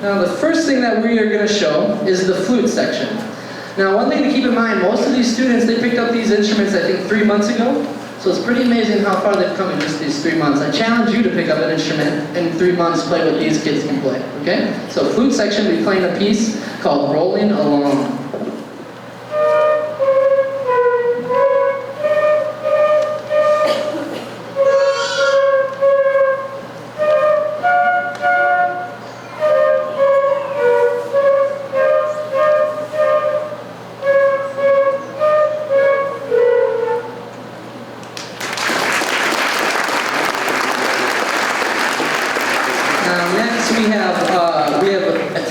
Now the first thing that we are going to show is the flute section. Now one thing to keep in mind, most of these students, they picked up these instruments I think 3 months ago. So it's pretty amazing how far they've come in just these 3 months. I challenge you to pick up an instrument in 3 months, play what these kids can play, okay? So flute section, we'll be playing a piece called Rolling Along.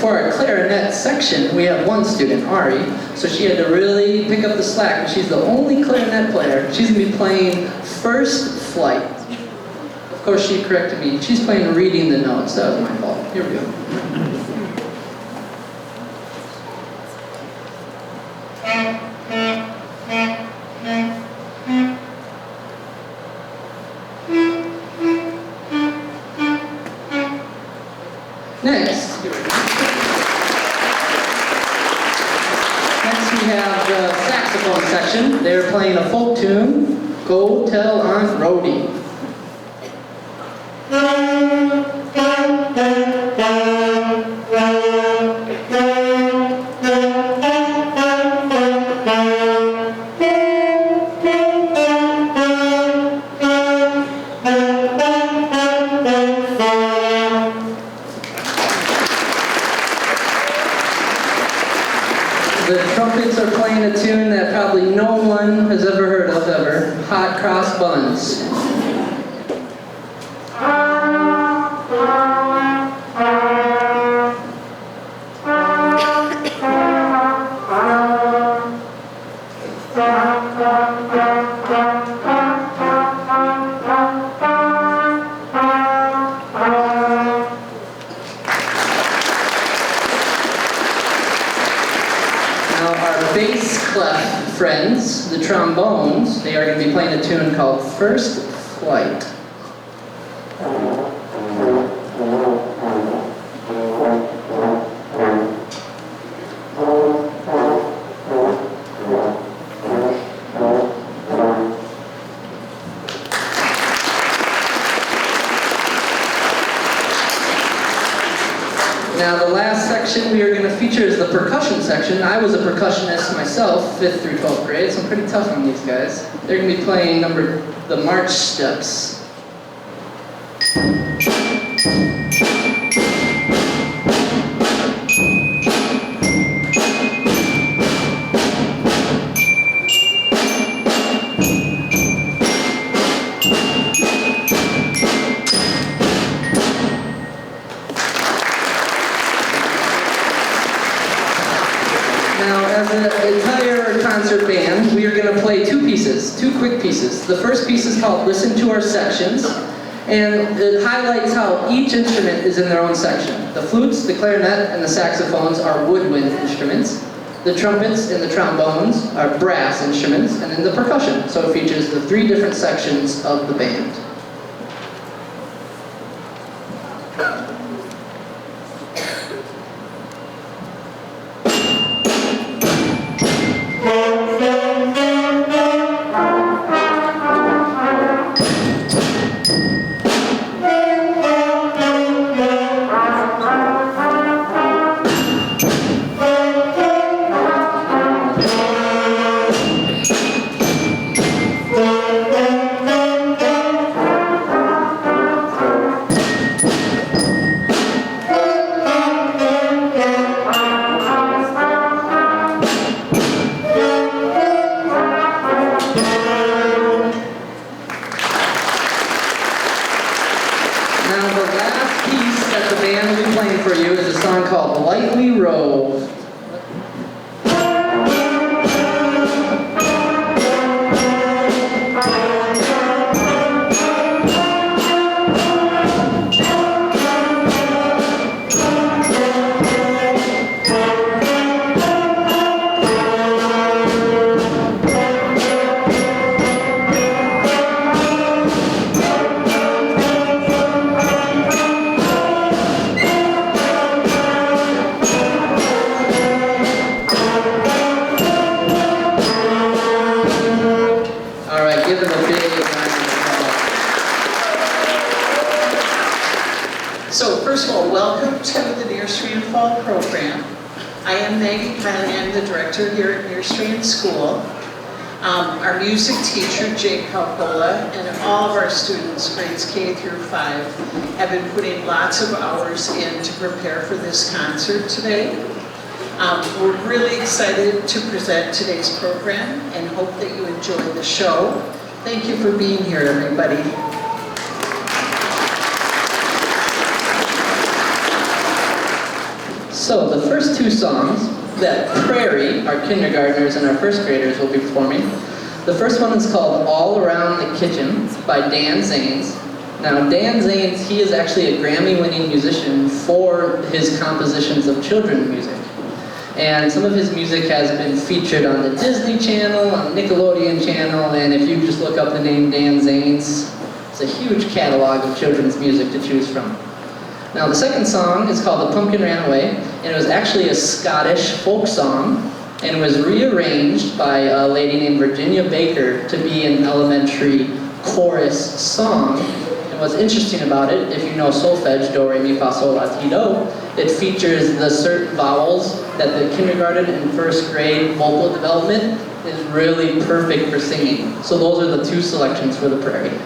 For our clarinet section, we have one student, Ari, so she had to really pick up the slack. She's the only clarinet player. She's going to be playing First Flight. Of course, she corrected me. She's playing Reading the Notes. That was my fault. Here we go. Next we have the saxophone section. They're playing a folk tune, Go Tell Aunt Rhody. The trumpets are playing a tune that probably no one has ever heard of ever, Hot Cross Buns. Bass clef friends, the trombones, they are going to be playing a tune called First Flight. Now the last section we are going to feature is the percussion section. I was a percussionist myself, 5th through 12th grade, so I'm pretty tough on these guys. They're going to be playing the march steps. Now, as an entire concert band, we are going to play two quick pieces. The first piece is called Listen to Our Sections, and it highlights how each instrument is in their own section. The flutes, the clarinet, and the saxophones are woodwind instruments. The trumpets and the trombones are brass instruments, and then the percussion. So it features the 3 different sections of the band. Now the last piece that the band will be playing for you is a song called Lightly Row. First of all, welcome to the Nerstrand Fall Program. I am Maggie Kylie. I'm the director here at Nerstrand School. Our music teacher, Jake Palpola, and all of our students, grades K through 5, have been putting lots of hours in to prepare for this concert today. We're really excited to present today's program and hope that you enjoy the show. Thank you for being here, everybody. So the first two songs that Prairie, our kindergartners and our first graders, will be performing. The first one is called All Around the Kitchen by Dan Zanes. Now Dan Zanes, he is actually a Grammy-winning musician for his compositions of children's music. And some of his music has been featured on the Disney Channel, on the Nickelodeon Channel, and if you just look up the name Dan Zanes, it's a huge catalog of children's music to choose from. Now the second song is called The Pumpkin Ran Away, and it was actually a Scottish folk song, and it was rearranged by a lady named Virginia Baker to be an elementary chorus song. And what's interesting about it, if you know solfege, do, re, mi, fa, sol, la, ti, do, it features the certain vowels that the kindergarten and first grade vocal development is really perfect for singing. So those are the two selections for the Prairie.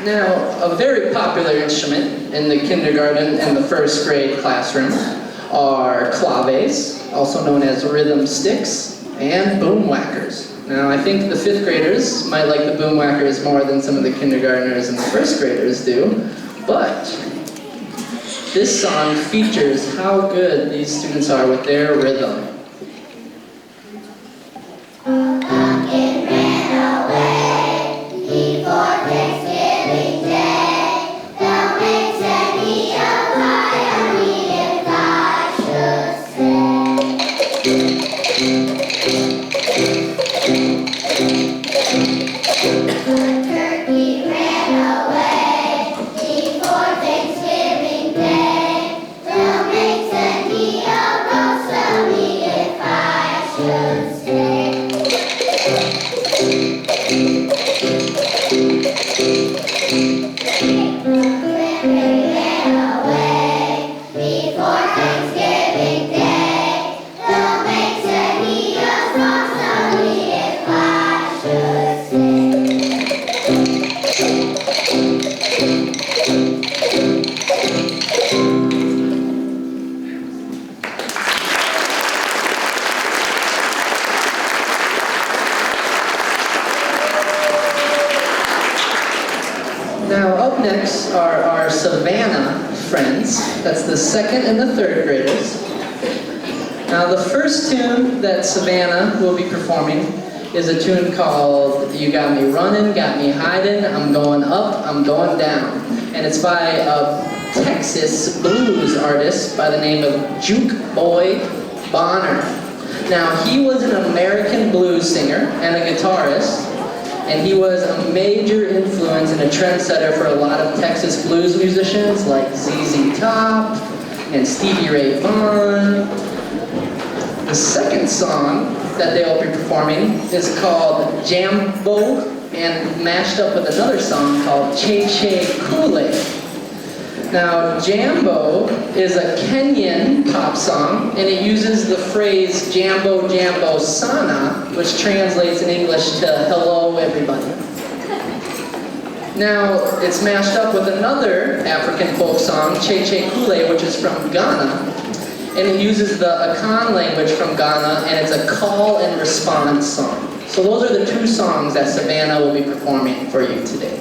Now, a very popular instrument in the kindergarten and the first grade classroom are claves, also known as rhythm sticks, and boom whackers. Now, I think the fifth graders might like the boom whackers more than some of the kindergartners and the first graders do, but this song features how good these students are with their rhythm. Now up next are our Savannah friends. That's the second and the third graders. Now the first tune that Savannah will be performing is a tune called You Got Me Running, Got Me Hiding, I'm Going Up, I'm Going Down. And it's by a Texas blues artist by the name of Juke Boy Bonner. Now he was an American blues singer and a guitarist, and he was a major influence and a trendsetter for a lot of Texas blues musicians like ZZ Top and Stevie Ray Vaughan. The second song that they will be performing is called Jambo and mashed up with another song called Che Che Kool-Aid. Now, Jambo is a Kenyan pop song, and it uses the phrase Jambo Jambo Sana, which translates in English to hello everybody. Now, it's mashed up with another African folk song, Che Che Kool-Aid, which is from Ghana, and it uses the Akan language from Ghana, and it's a call and response song. So those are the two songs that Savannah will be performing for you today.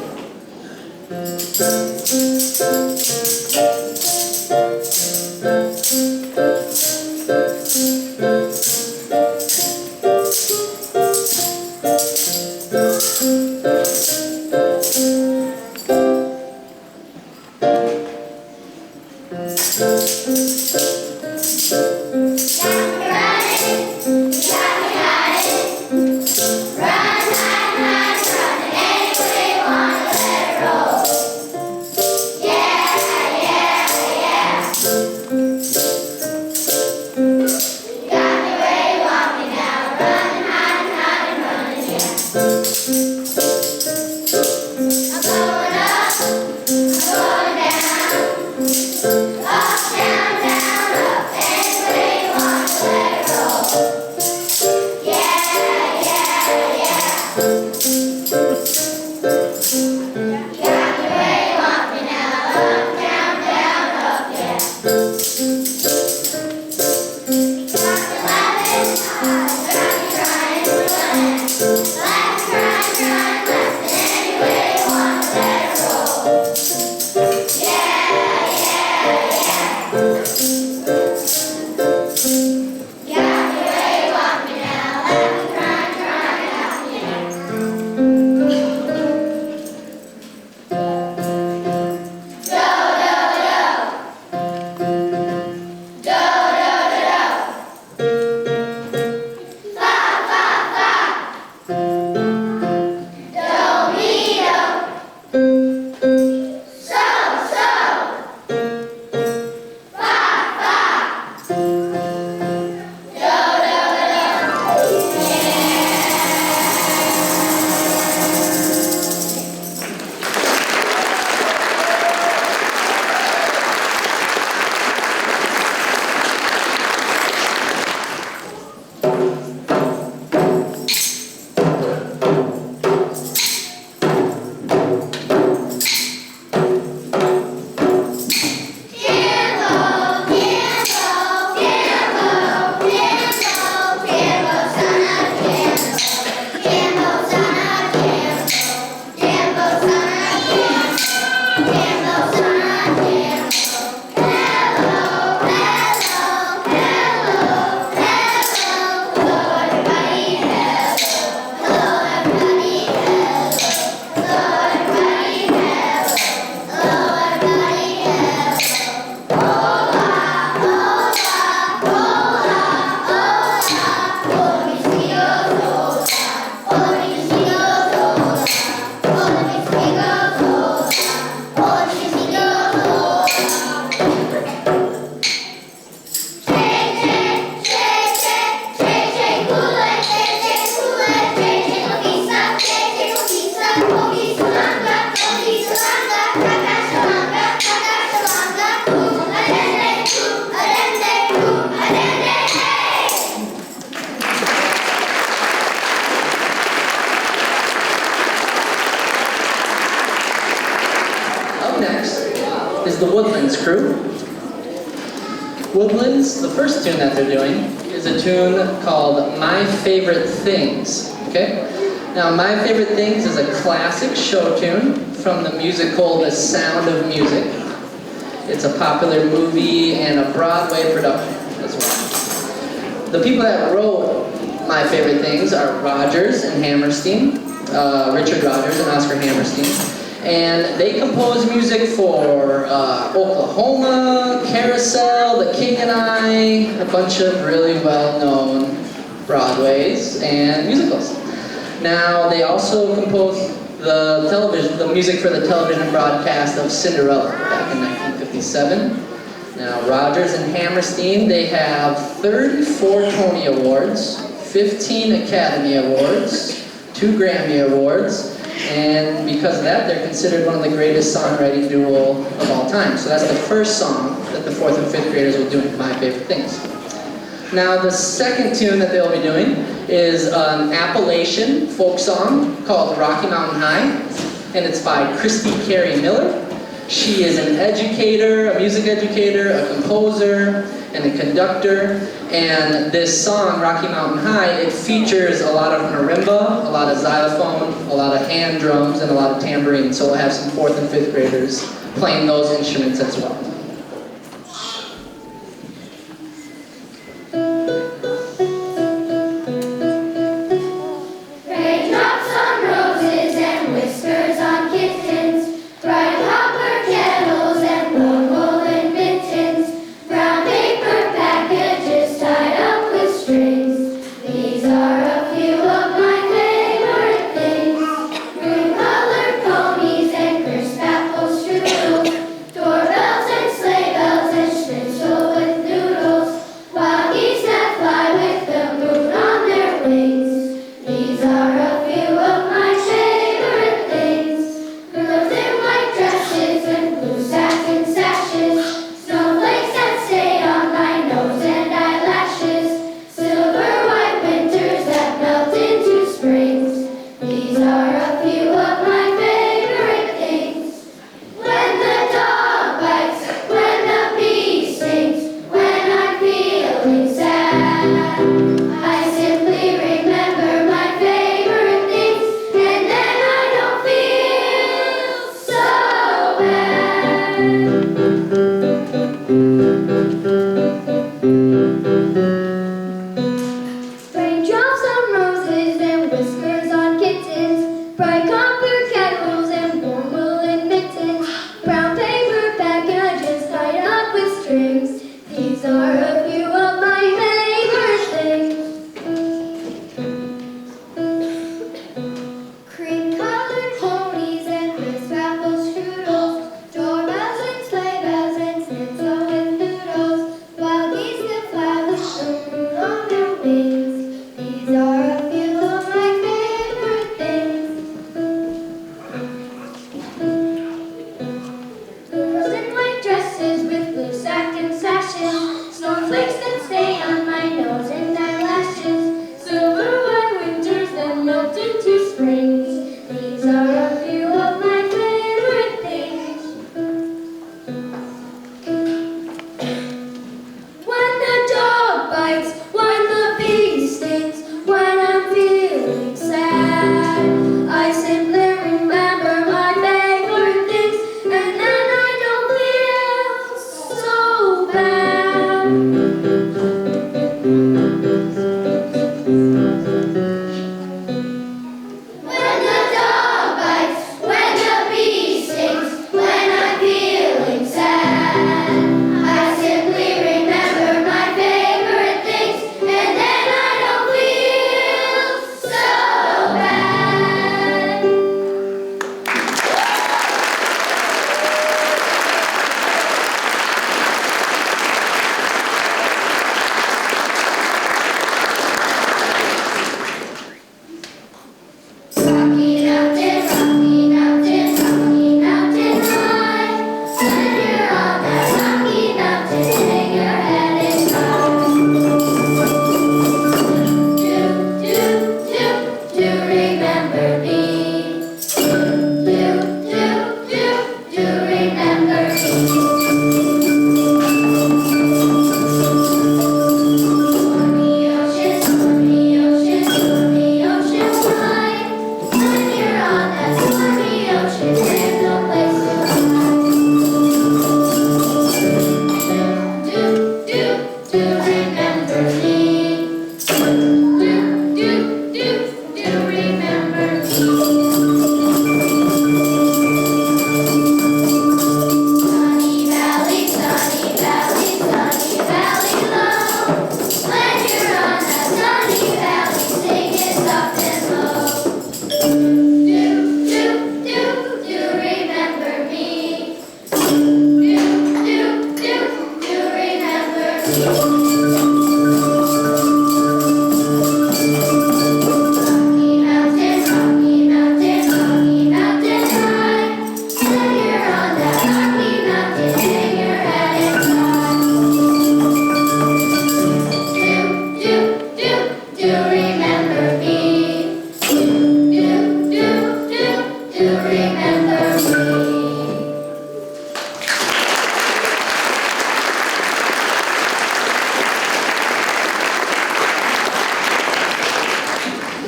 Is the Woodlands crew. Woodlands, the first tune that they're doing, is a tune called My Favorite Things, okay? Now, My Favorite Things is a classic show tune from the musical The Sound of Music. It's a popular movie and a Broadway production as well. the people that wrote My Favorite Things are Rogers and Hammerstein, Richard Rogers and Oscar Hammerstein. And they compose music for Oklahoma, Carousel, The King and I, a bunch of really well-known Broadways and musicals. Now, they also composed the music for the television broadcast of Cinderella back in 1957. Now, Rogers and Hammerstein, they have 34 Tony Awards, 15 Academy Awards, 2 Grammy Awards, and because of that, they're considered one of the greatest songwriting duo of all time. So that's the first song that the 4th and 5th graders will do, My Favorite Things. Now, the second tune that they'll be doing is an Appalachian folk song called Rocky Mountain High, and it's by Christy Carey Miller. She is an educator, a music educator, a composer, and a conductor. And this song, Rocky Mountain High, it features a lot of marimba, a lot of xylophone, a lot of hand drums, and a lot of tambourine. So we'll have some 4th and 5th graders playing those instruments as well.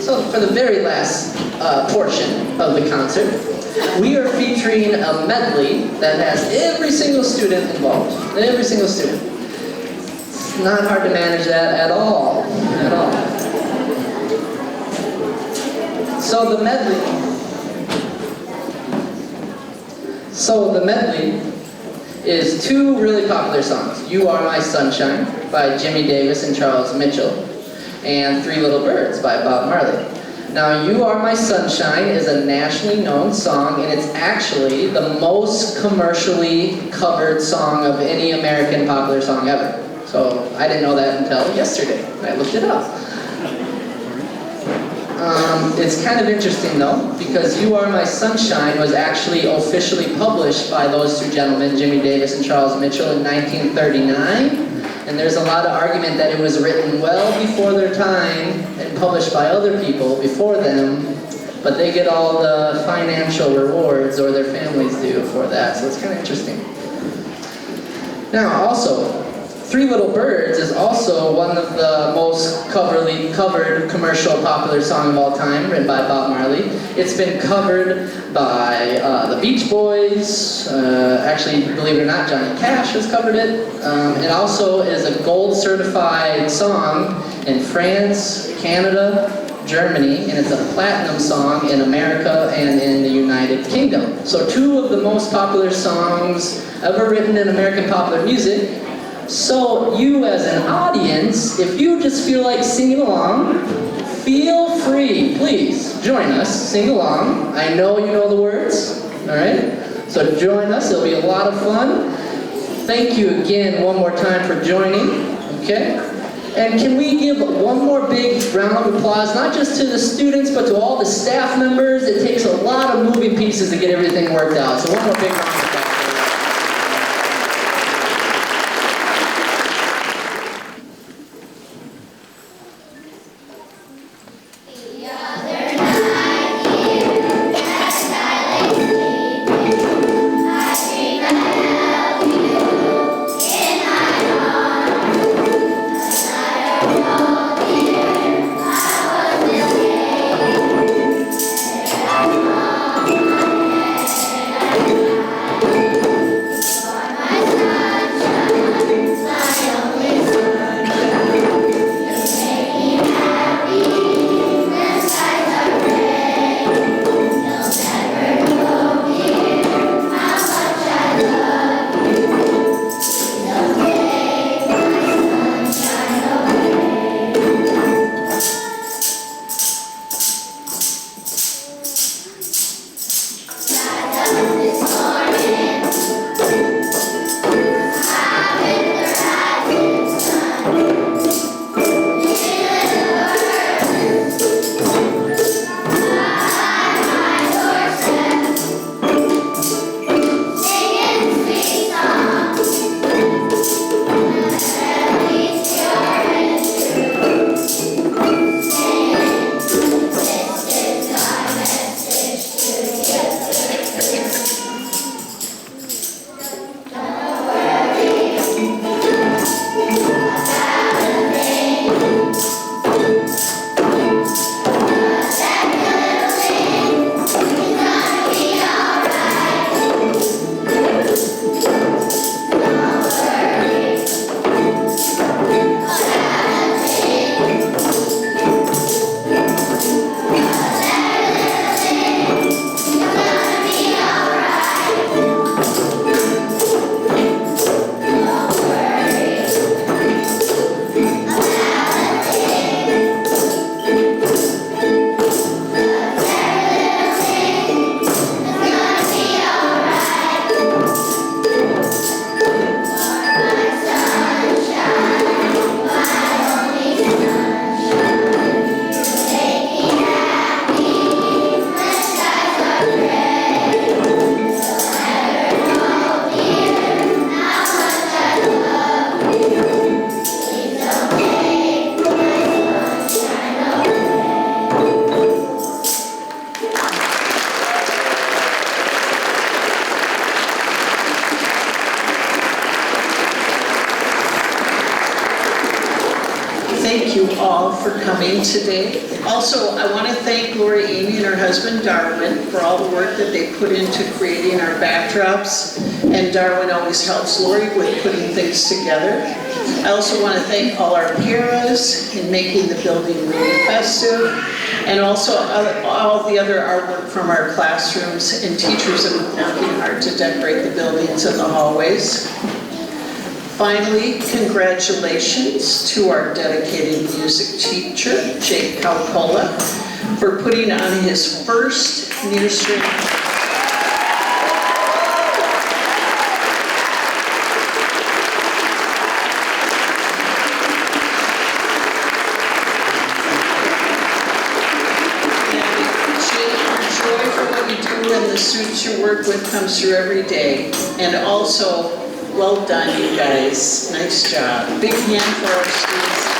So for the very last portion of the concert, we are featuring a medley that has every single student involved. Every single student. It's not hard to manage that at all. At all. So the medley is two really popular songs. You Are My Sunshine by Jimmy Davis and Charles Mitchell, and Three Little Birds by Bob Marley. Now, You Are My Sunshine is a nationally known song, and it's actually the most commercially covered song of any American popular song ever. So I didn't know that until yesterday. I looked it up. It's kind of interesting though, because You Are My Sunshine was actually officially published by those two gentlemen, Jimmy Davis and Charles Mitchell, in 1939. And there's a lot of argument that it was written well before their time and published by other people before them, but they get all the financial rewards, or their families do, for that. So it's kind of interesting. Now also, Three Little Birds is also one of the most covered commercial popular song of all time, written by Bob Marley. It's been covered by the Beach Boys. Actually, believe it or not, Johnny Cash has covered it. It also is a gold certified song in France, Canada, Germany, and it's a platinum song in America and in the United Kingdom. So two of the most popular songs ever written in American popular music. So you as an audience, if you just feel like singing along, feel free, please join us, sing along. I know you know the words, all right? So join us, it'll be a lot of fun. Thank you again one more time for joining, okay? And can we give one more big round of applause, not just to the students, but to all the staff members? It takes a lot of moving pieces to get everything worked out. So one more big round of applause. Thank you all for coming today. Also, I want to thank Lori Amy and her husband Darwin for all the work that they put into creating our backdrops, and Darwin always helps Lori with putting things together. I also want to thank all our paras in making the building really festive, and also all the other artwork from our classrooms, and teachers have been working hard to decorate the buildings and the hallways. Finally, congratulations to our dedicated music teacher, Jake Calcola, for putting on his first Nerstrand. And the students you work with comes through every day. And also, well done, you guys. Nice job. Big hand for our students.